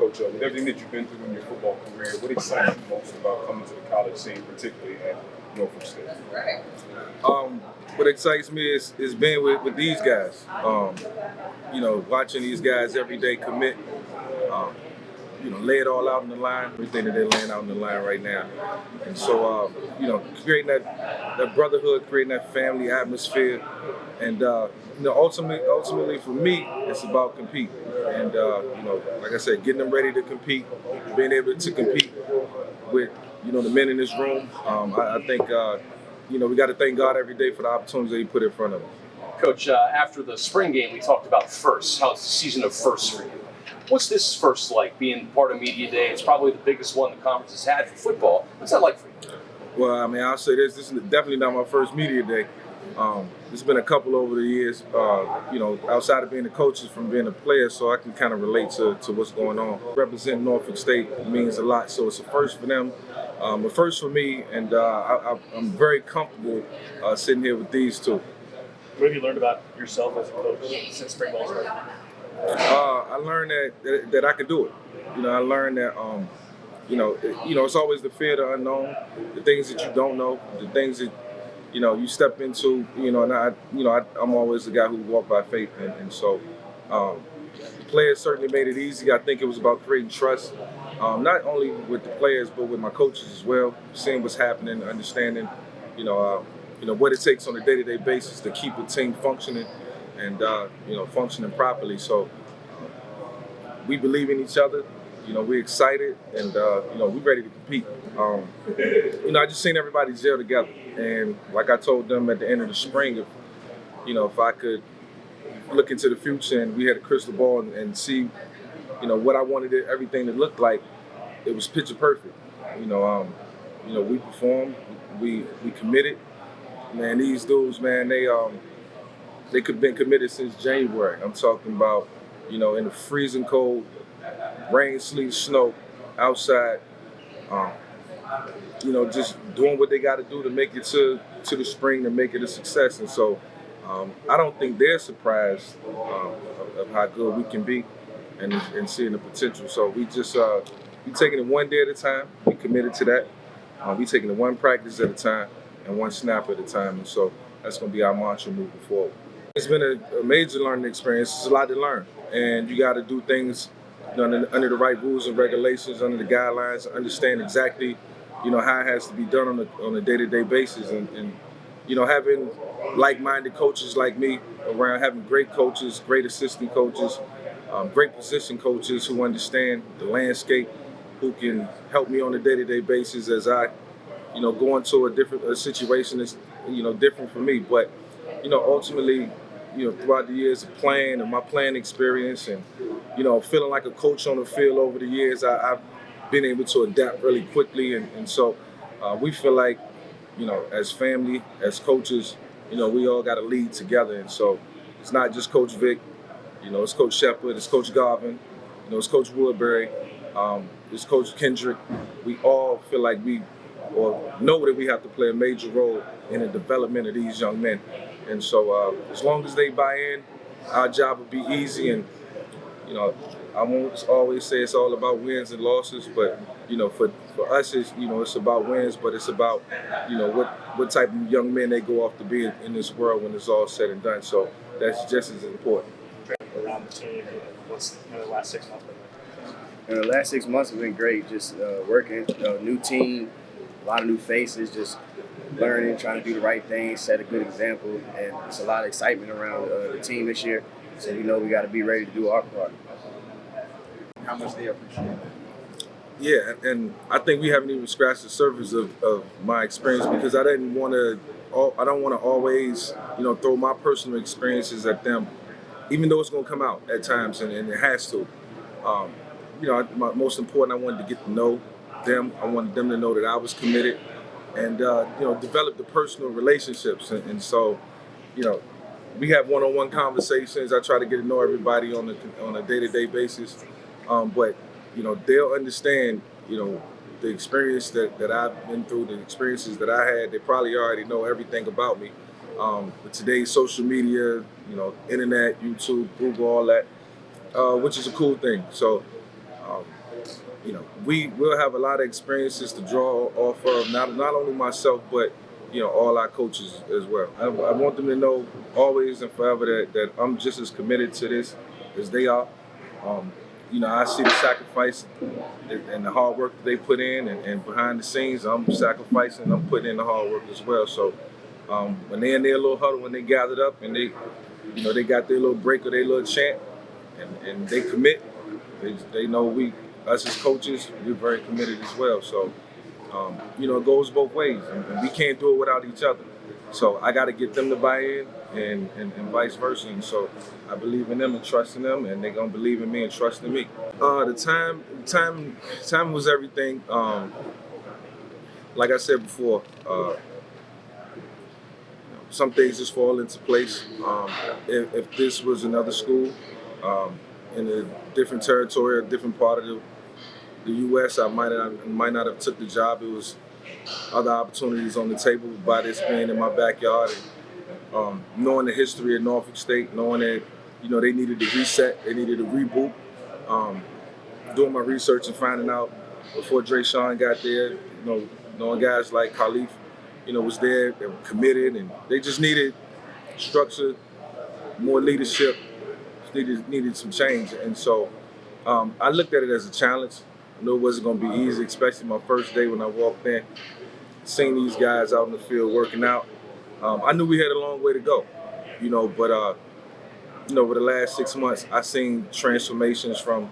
Coach, with everything that you've been through in your football career, what excites you most about coming to the college scene, particularly at Norfolk State? What excites me is being with these guys. Watching these guys every day commit. Lay it all out on the line, everything that they're laying out on the line right now. And so, creating that brotherhood, creating that family atmosphere. And, ultimately for me, it's about competing. And, like I said, getting them ready to compete, being able to compete with, the men in this room. I think, we got to thank God every day for the opportunities that He put in front of us. Coach, after the spring game, we talked about firsts. How's the season of firsts for you? What's this first like, being part of Media Day? It's probably the biggest one the conference has had for football. What's that like for you? Well, I'll say this is definitely not my first Media Day. There's been a couple over the years, outside of being a coach, from being a player, so I can kind of relate to what's going on. Representing Norfolk State means a lot, so it's a first for them, a first for me, and I'm very comfortable sitting here with these two. What have you learned about yourself as a coach since spring ball started? I learned that I could do it. I learned that it's always the fear of the unknown, the things that you don't know, the things that you step into. And I'm always the guy who walk by faith, and so the players certainly made it easy. I think it was about creating trust, not only with the players but with my coaches as well, seeing what's happening, understanding, what it takes on a day-to-day basis to keep a team functioning. And functioning properly. So we believe in each other. We're excited, and we're ready to compete. I just seen everybody gel together, and like I told them at the end of the spring, if I could look into the future and we had a crystal ball and see, what I wanted everything to look like, it was picture perfect. We performed, we committed. Man, these dudes, man, they could have been committed since January. I'm talking about, in the freezing cold, rain, sleet, snow, outside, just doing what they got to do to make it to the spring, to make it a success. And so I don't think they're surprised of how good we can be and seeing the potential. So we just we taking it one day at a time. We committed to that. We taking it one practice at a time and one snap at a time. And so that's going to be our mantra moving forward. It's been a major learning experience. It's a lot to learn, and you got to do things under the right rules and regulations, under the guidelines, understand exactly, how it has to be done on a day-to-day basis, and having like-minded coaches like me around, having great coaches, great assistant coaches, great position coaches who understand the landscape, who can help me on a day-to-day basis as I, go into a situation that's, different for me, but. Ultimately, throughout the years of playing and my playing experience and, feeling like a coach on the field over the years, I've been able to adapt really quickly. And so we feel like, as family, as coaches, we all got to lead together. And so it's not just Coach Vic, it's Coach Shepard, it's Coach Garvin, it's Coach Woodbury, it's Coach Kendrick. We all feel like we know that we have to play a major role in the development of these young men. And so as long as they buy in, our job will be easy. And, I won't always say it's all about wins and losses, but, for us, it's about wins, but it's about, what type of young men they go off to be in this world when it's all said and done. So that's just as important. Around the team, what's the last 6 months been like? The last 6 months have been great, just working, new team, a lot of new faces, just learning, trying to do the right thing, set a good example, and it's a lot of excitement around the team this year. So we got to be ready to do our part. How much they appreciate it. Yeah, and I think we haven't even scratched the surface of my experience, because I don't want to always, throw my personal experiences at them, even though it's going to come out at times, and it has to. Most important, I wanted to get to know them. I wanted them to know that I was committed, and develop the personal relationships. And so, we have one-on-one conversations. I try to get to know everybody on a day-to-day basis, but they'll understand the experience that I've been through, the experiences that I had. They probably already know everything about me. With today's social media, internet, YouTube, Google, all that, which is a cool thing. So Um, we will have a lot of experiences to draw off of, not only myself, but all our coaches as well. I want them to know always and forever that I'm just as committed to this as they are. Um, I see the sacrifice and the hard work that they put in, and behind the scenes, I'm sacrificing, I'm putting in the hard work as well. So when they're in their little huddle, when they gathered up and they got their little break or their little chant, and they commit, they know us as coaches, we're very committed as well. So, it goes both ways, and we can't do it without each other. So I got to get them to buy in, and vice versa. And so I believe in them and trust in them, and they're gonna believe in me and trust in me. The time was everything. Like I said before, some things just fall into place. If this was another school in a different territory, a different part of the U.S., I might not have took the job. It was other opportunities on the table. By this being in my backyard, and knowing the history of Norfolk State, knowing that they needed to reset, they needed to reboot. Doing my research and finding out before Dre Sean got there, knowing guys like Khalif, was there, they were committed, and they just needed structure, more leadership, needed some change. And so I looked at it as a challenge. I knew it wasn't going to be easy, especially my first day when I walked in, seeing these guys out in the field working out. I knew we had a long way to go, but over the last 6 months, I seen transformations from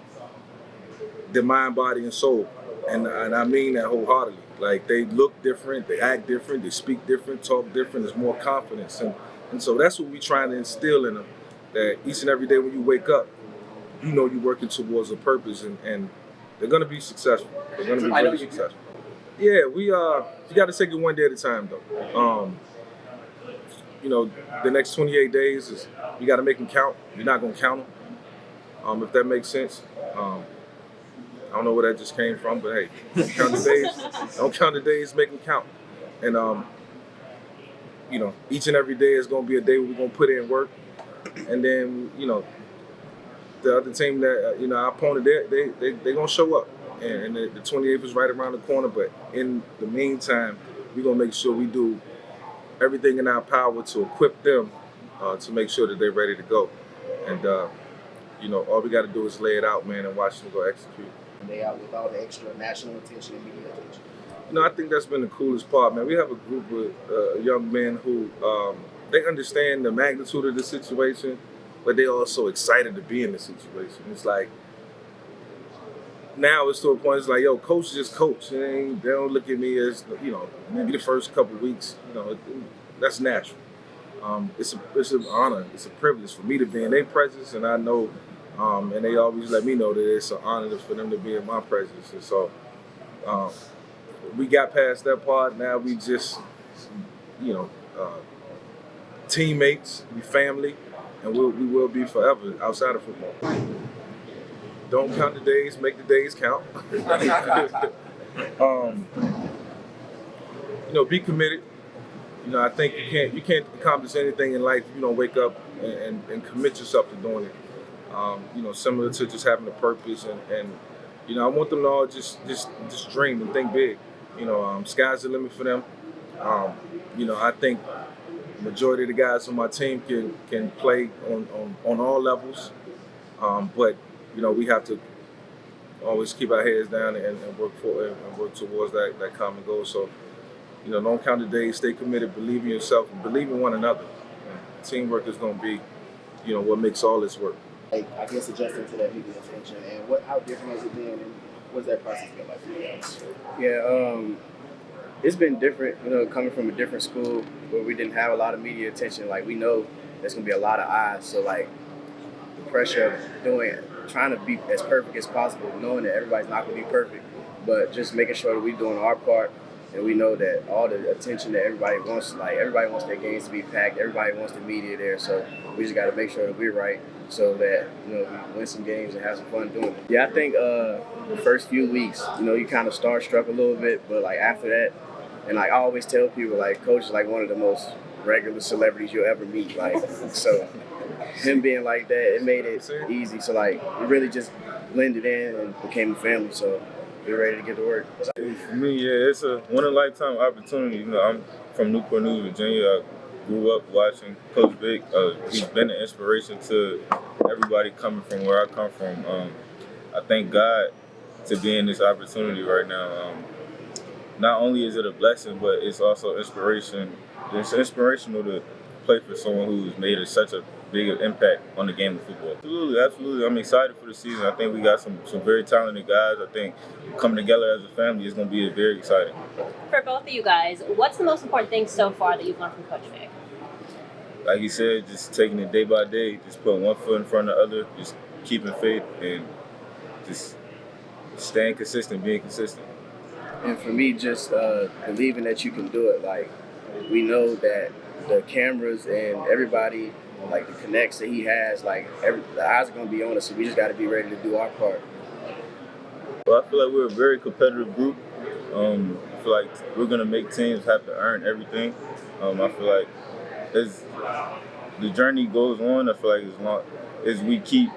their mind, body, and soul. And I mean that wholeheartedly. Like, they look different, they act different, they speak different, talk different, there's more confidence. And so that's what we're trying to instill in them, that each and every day when you wake up, you're working towards a purpose, and they're going to be successful. They're going to be really successful. Yeah, you got to take it one day at a time, though. The next 28 days, you got to make them count. You're not going to count them, if that makes sense. I don't know where that just came from, but hey, don't count the days, make them count. And, each and every day is going to be a day where we're going to put in work. And then, the other team that, our opponent, they're going to show up. And the 28th is right around the corner. But in the meantime, we're going to make sure we do everything in our power to equip them to make sure that they're ready to go. And, all we got to do is lay it out, man, and watch them go execute. They out with all the extra national attention and media attention. I think that's been the coolest part, man. We have a group of young men who they understand the magnitude of the situation, but they're also excited to be in the situation. It's like, now it's to a point, it's like, yo, coach is just coach. They don't look at me as, maybe the first couple of weeks, that's natural. It's an honor, it's a privilege for me to be in their presence, and I know, and they always let me know that it's an honor for them to be in my presence. And so we got past that part. Now we just, teammates, we family, and we will be forever outside of football. Don't count the days, make the days count. Be committed. I think you can't accomplish anything in life if you don't wake up and commit yourself to doing it. Similar to just having a purpose, and I want them to all just dream and think big. Sky's the limit for them. I think the majority of the guys on my team can play on all levels, but we have to always keep our heads down and work towards that common goal. So, don't count the days, stay committed, believe in yourself, and believe in one another. Teamwork is going to be, what makes all this work. I guess adjusting to that media attention, and how different has it been, and what's that process been like for you guys? Yeah, it's been different, coming from a different school where we didn't have a lot of media attention. Like, we know there's going to be a lot of eyes, so like the pressure of trying to be as perfect as possible, knowing that everybody's not going to be perfect, but just making sure that we're doing our part. And we know that all the attention that everybody wants their games to be packed. Everybody wants the media there. So we just got to make sure that we're right so that, we win some games and have some fun doing it. Yeah, I think the first few weeks, you kind of starstruck a little bit. But, after that, and, I always tell people, Coach is, one of the most regular celebrities you'll ever meet. So him being like that, it made it easy. So, we really just blended in and became a family. So we're ready to get to work. For me, yeah, it's a one in a lifetime opportunity. You know, I'm from Newport News, Virginia. I grew up watching Coach Vic. He's been an inspiration to everybody coming from where I come from. I thank God to be in this opportunity right now. Not only is it a blessing, but it's also inspiration. It's inspirational to play for someone who's made such a big impact on the game of football. Absolutely, absolutely. I'm excited for the season. I think we got some very talented guys. I think coming together as a family is going to be very exciting. For both of you guys, what's the most important thing so far that you've learned from Coach Vic? Like you said, just taking it day by day, just putting one foot in front of the other, just keeping faith and just staying consistent, being consistent. And for me, just believing that you can do it. Like, we know that the cameras and everybody, like the connects that he has, like the eyes are going to be on us, so we just got to be ready to do our part. Well, I feel like we're a very competitive group. I feel like we're going to make teams have to earn everything. I feel like as the journey goes on, I feel like as long as we keep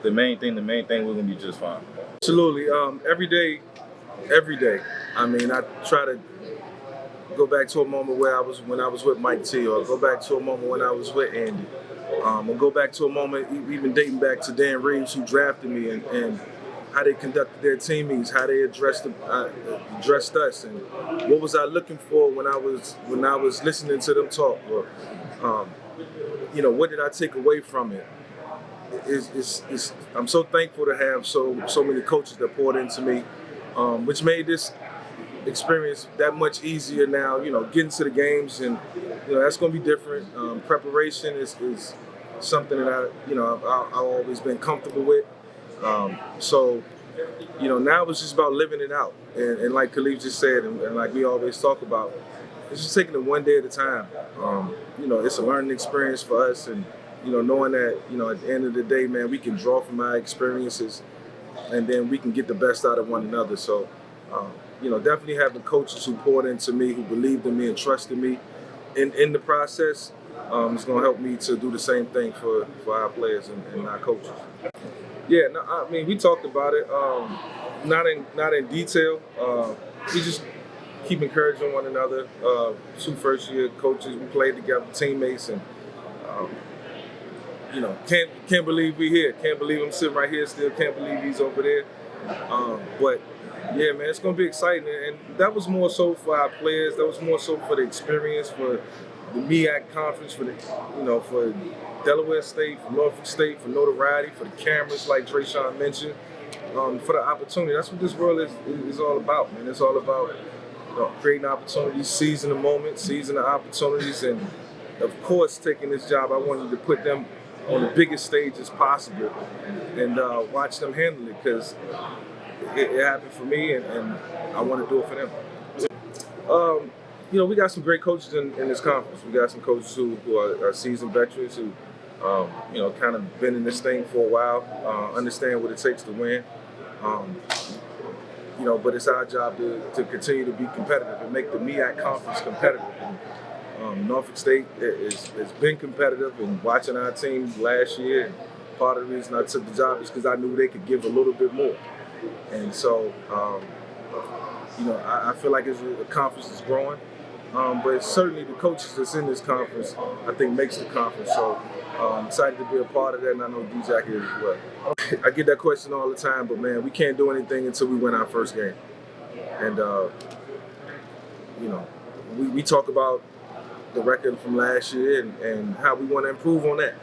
the main thing, we're going to be just fine. Absolutely. Every day. I mean, I try to go back to a moment when I was with Mike T, or go back to a moment when I was with Andy, or go back to a moment even dating back to Dan Reeves, who drafted me, and how they conducted their team meetings, how they addressed us, and what was I looking for when I was listening to them talk, or what did I take away from it? I'm so thankful to have so many coaches that poured into me, which made this experience that much easier now. Getting to the games, and that's going to be different. Preparation is something that I've always been comfortable with. So now it's just about living it out, and like Khalif just said, and like we always talk about, it's just taking it one day at a time. It's a learning experience for us, and knowing that at the end of the day, man, we can draw from our experiences, and then we can get the best out of one another. So, definitely having coaches who poured into me, who believed in me and trusted me in the process, is going to help me to do the same thing for our players and our coaches. Yeah, no, I mean, we talked about it, not in detail. We just keep encouraging one another. 2 first-year coaches, we played together, teammates, and can't believe we're here. Can't believe I'm sitting right here still. Can't believe he's over there. But yeah, man, it's gonna be exciting, and that was more so for our players. That was more so for the experience, for the MEAC conference, for for Delaware State, for Norfolk State, for notoriety, for the cameras, like Drayshawn mentioned, for the opportunity. That's what this world is all about, man. It's all about creating opportunities, seizing the moment, seizing the opportunities, and of course, taking this job, I wanted to put them on the biggest stage as possible and watch them handle it, because it happened for me, and I want to do it for them. We got some great coaches in this conference. We got some coaches who are seasoned veterans who, kind of been in this thing for a while, understand what it takes to win. But it's our job to continue to be competitive and make the MEAC conference competitive. Norfolk State has been competitive, and watching our team last year, and part of the reason I took the job is because I knew they could give a little bit more. And so, I feel like it's a conference that's growing. But certainly the coaches that's in this conference, I think, makes the conference. So I'm excited to be a part of that, and I know D-Jack is as well. I get that question all the time, but man, we can't do anything until we win our first game. And, we talk about the record from last year and how we want to improve on that.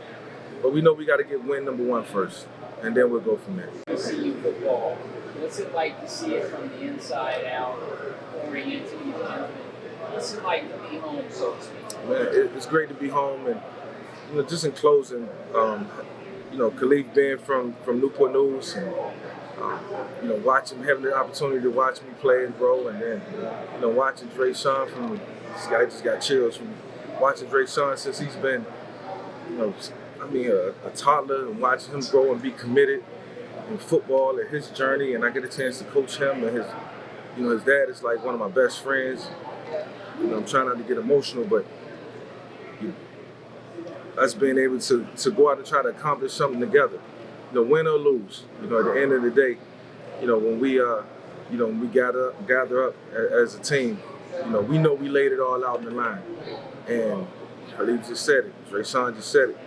But we know we got to get win number 1 first, and then we'll go from there. CU football, what's it like to see it from the inside out, pouring into the environment? What's it like to be home, so to speak? Man, it's great to be home, and just in closing, Khalif being from Newport News, and having the opportunity to watch me play and grow, and then watching Drayshawn this guy just got chills from watching Drayshawn since he's been a toddler, and watching him grow and be committed in football and his journey, and I get a chance to coach him, and his dad is like one of my best friends. I'm trying not to get emotional, but us being able to go out and try to accomplish something together, win or lose, at the end of the day, when we when we gather up as a team, we know we laid it all out in the line. And Khalid just said it. Rayshawn just said it.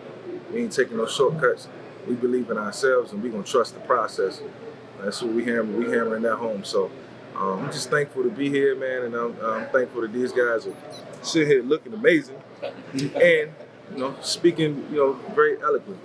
We ain't taking no shortcuts. We believe in ourselves, and we're going to trust the process. That's what we hammer. We hammering that home. So I'm just thankful to be here, man, and I'm thankful that these guys are sitting here looking amazing and, speaking, very eloquently.